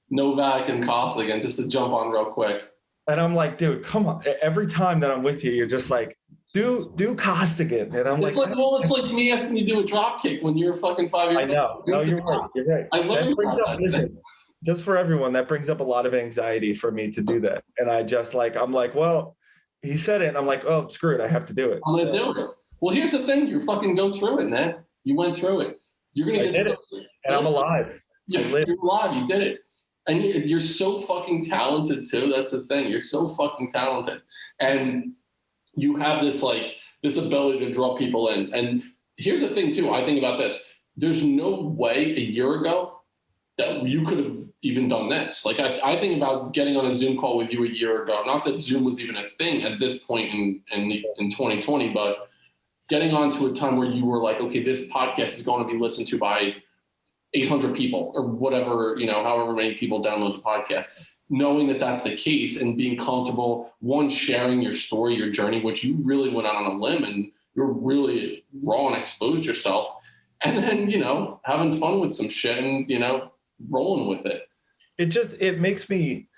Novak and Costigan just to jump on real quick. And I'm like, dude, come on. Every time that I'm with you, you're just like, do Costigan. And I'm it's like me asking you to do a drop kick when you're fucking 5 years old. I know. No, you're right. You're right. I learned that. Listen, just for everyone, that brings up a lot of anxiety for me to do that. And I'm like, well, he said it. And I'm like, oh, screw it. I have to do it. I'm going to do it. Well, here's the thing. You fucking go through it, man. You went through it. You're going to get it. And I'm alive. You're alive. You did it. And you're so fucking talented too. That's the thing. You're so fucking talented. And you have this ability to draw people in. And here's the thing too. I think about this. There's no way a year ago that you could have even done this. I think about getting on a Zoom call with you a year ago. Not that Zoom was even a thing at this point in 2020, but getting onto a time where you were like, okay, this podcast is going to be listened to by 800 people or whatever, however many people download the podcast, knowing that that's the case and being comfortable, one, sharing your story, your journey, which you really went out on a limb and you're really raw and exposed yourself. And then, having fun with some shit and, rolling with it. It makes me,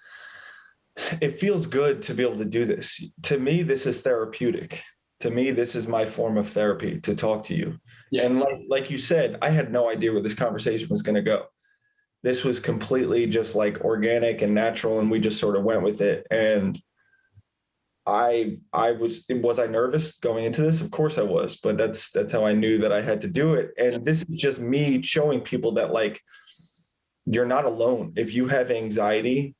it feels good to be able to do this. To me, this is therapeutic. To me, this is my form of therapy, to talk to you. Yeah. And like you said, I had no idea where this conversation was going to go. This was completely just organic and natural, and we just sort of went with it. And was I nervous going into this? Of course I was, but that's how I knew that I had to do it. And this is just me showing people that you're not alone. If you have anxiety,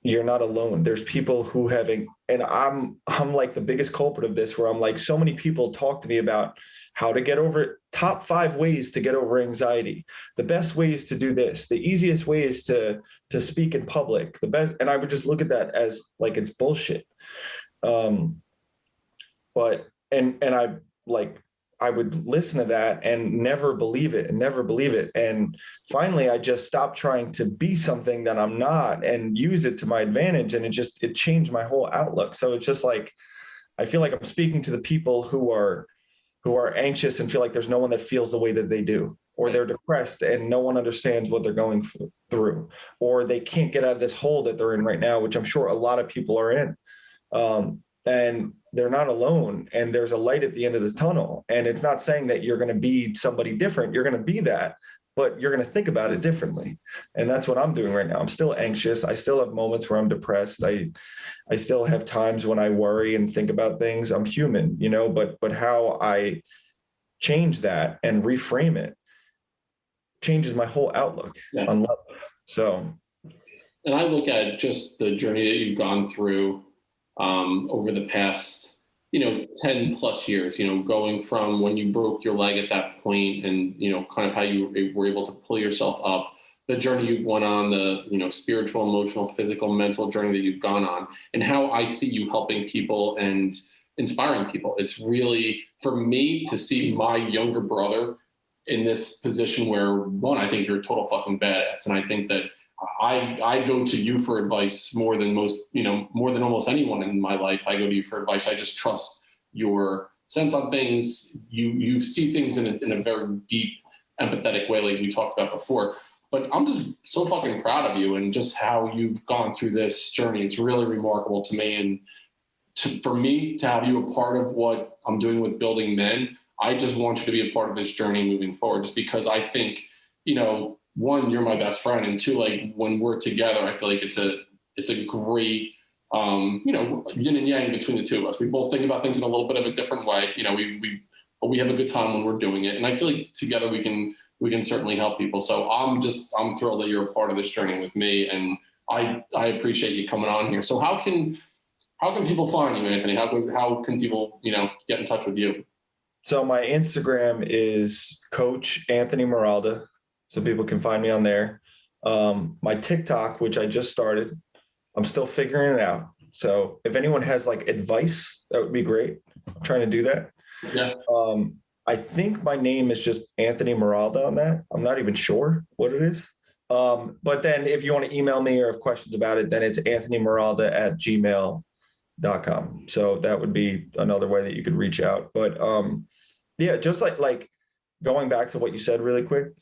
you're not alone. There's people who and I'm like the biggest culprit of this, where I'm so many people talk to me about how to get over it. Top 5 ways to get over anxiety. The best ways to do this. The easiest ways to speak in public. The best. And I would just look at that as it's bullshit. I would listen to that and never believe it. And finally, I just stopped trying to be something that I'm not and use it to my advantage. And it changed my whole outlook. So it's just I feel like I'm speaking to the people who are anxious and feel like there's no one that feels the way that they do, or they're depressed and no one understands what they're going through, or they can't get out of this hole that they're in right now, which I'm sure a lot of people are in. And they're not alone, and there's a light at the end of the tunnel. And it's not saying that you're going to be somebody different. You're going to be that, but you're going to think about it differently. And that's what I'm doing right now. I'm still anxious. I still have moments where I'm depressed. I still have times when I worry and think about things. I'm human, but how I change that and reframe it changes my whole outlook on love. So. And I look at just the journey that you've gone through over the past, 10 plus years, going from when you broke your leg at that point and, kind of how you were able to pull yourself up, the journey you've went on, the, spiritual, emotional, physical, mental journey that you've gone on, and how I see you helping people and inspiring people. It's really, for me to see my younger brother in this position where, one, I think you're a total fucking badass. And I think that I go to you for advice more than almost anyone in my life. I go to you for advice. I just trust your sense on things. You see things in a very deep, empathetic way, like we talked about before. But I'm just so fucking proud of you and just how you've gone through this journey. It's really remarkable to me. And for me to have you a part of what I'm doing with Building Men, I just want you to be a part of this journey moving forward, just because I think, one, you're my best friend, and two, like when we're together, I feel like it's a great, yin and yang between the two of us. We both think about things in a little bit of a different way. But we have a good time when we're doing it. And I feel like together we can certainly help people. So I'm thrilled that you're a part of this journey with me. And I appreciate you coming on here. So how can people find you, Anthony? How can people, get in touch with you? So my Instagram is Coach Anthony Miralda. So people can find me on there. My TikTok, which I just started, I'm still figuring it out. So if anyone has like advice, that would be great. I'm trying to do that. Yeah. I think my name is just Anthony Miralda on that. I'm not even sure what it is. But then if you want to email me or have questions about it, then it's anthonymiralda@gmail.com. So that would be another way that you could reach out. But yeah, just like going back to what you said really quick,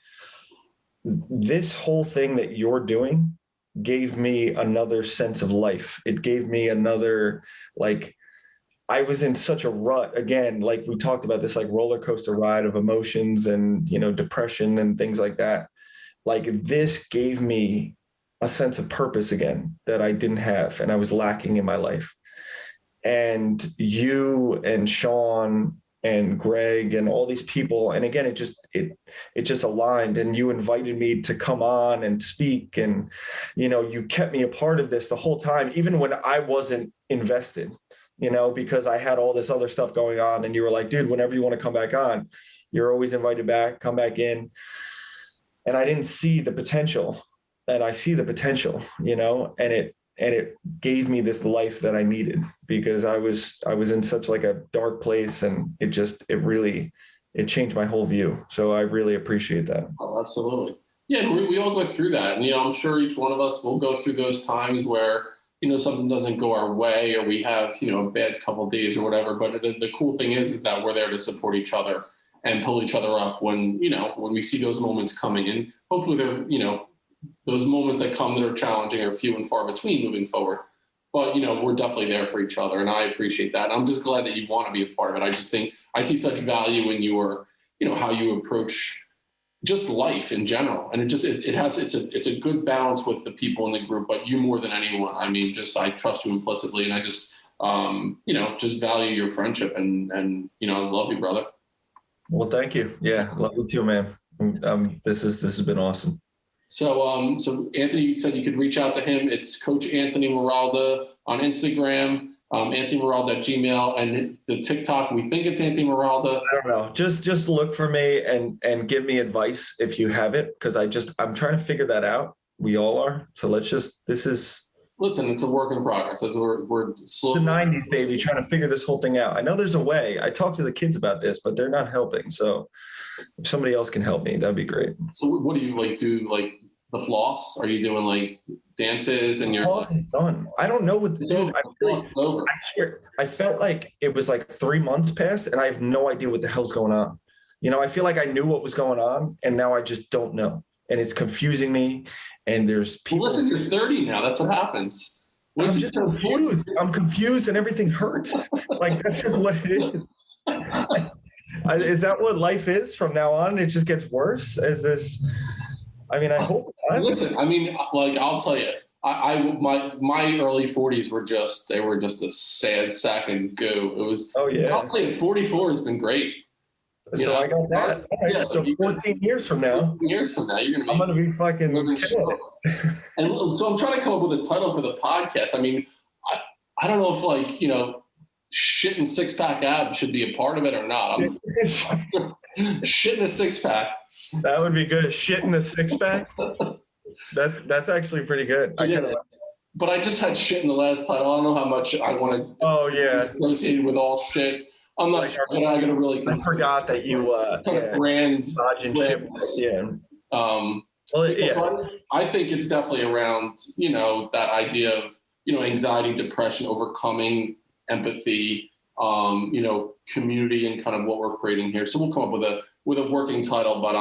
this whole thing that you're doing gave me another sense of life. It gave me another, like, I was in such a rut again, like we talked about this like roller coaster ride of emotions and, depression and things like that. Like this gave me a sense of purpose again that I didn't have and I was lacking in my life. And you and Sean and Greg and all these people, and again, it just aligned, and you invited me to come on and speak, and you kept me a part of this the whole time, even when I wasn't invested, because I had all this other stuff going on, and you were like, dude, whenever you want to come back on, you're always invited back, come back in. And I didn't see the potential, and I see the potential, and it gave me this life that I needed, because I was in such like a dark place, and it changed my whole view. So I really appreciate that. Oh, absolutely. Yeah. We all go through that. And, I'm sure each one of us will go through those times where, something doesn't go our way, or we have, a bad couple of days or whatever. But the cool thing is that we're there to support each other and pull each other up when we see those moments coming. And hopefully they're, those moments that come that are challenging are few and far between moving forward. But, we're definitely there for each other. And I appreciate that. And I'm just glad that you want to be a part of it. I just think I see such value in your, how you approach just life in general. And it's a good balance with the people in the group, but you more than anyone. I mean, I trust you implicitly, and I just, just value your friendship and I love you, brother. Well, thank you. Yeah. Love you too, man. This has been awesome. So, Anthony, you said you could reach out to him. It's Coach Anthony Miralda on Instagram, Anthony Miralda at Gmail, and the TikTok. We think it's Anthony Miralda. I don't know. Just look for me and give me advice if you have it, because I'm trying to figure that out. We all are. So listen, it's a work in progress as we're slow. The 90s, baby, trying to figure this whole thing out. I know there's a way. I talked to the kids about this, but they're not helping. So if somebody else can help me, that'd be great. So what do you do? Like the floss? Are you doing like dances and your floss is done? I don't know what to do. I felt like it was like 3 months past, and I have no idea what the hell's going on. I feel like I knew what was going on, and now I just don't know. And it's confusing me. And there's people. Well, listen, you're 30 now. That's what happens. I'm just confused. I'm confused, and everything hurts. Like, that's just what it is. Is that what life is from now on? It just gets worse. I hope not. Listen, I'll tell you, my early 40s were just a sad sack and goo. It was. Oh yeah. I'll tell you, 44 has been great. So I got that. Right. Yeah, so 14 years from now. 14 years from now, I'm gonna be fucking killing it. And so I'm trying to come up with a title for the podcast. I don't know if shit and six pack abs should be a part of it or not. Shit in a six pack. That would be good. Shit in a six pack. That's actually pretty good. But I just had shit in the last title. I don't know how much I want to. Oh yeah. Associated with all shit. I'm not sure. I'm going to really. I forgot that you brand. Yeah. I think it's definitely around that idea of anxiety, depression, overcoming, empathy, community, and kind of what we're creating here. So we'll come up with a working title, but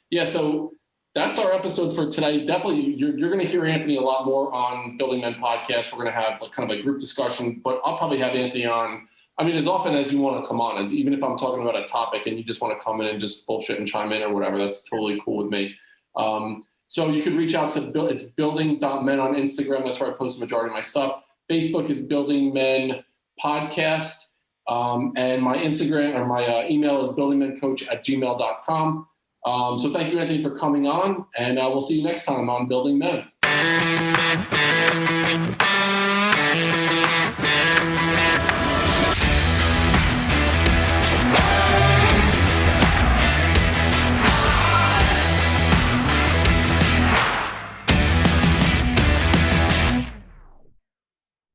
yeah. So that's our episode for today. Definitely, you're going to hear Anthony a lot more on Building Men podcast. We're going to have kind of a group discussion, but I'll probably have Anthony on. As often as you want to come on, even if I'm talking about a topic and you just want to come in and just bullshit and chime in or whatever, that's totally cool with me. So you could reach out to it's building.men on Instagram. That's where I post the majority of my stuff. Facebook is Building Men Podcast. And my Instagram or my email is buildingmencoach@gmail.com. So thank you, Anthony, for coming on, and we'll see you next time on Building Men.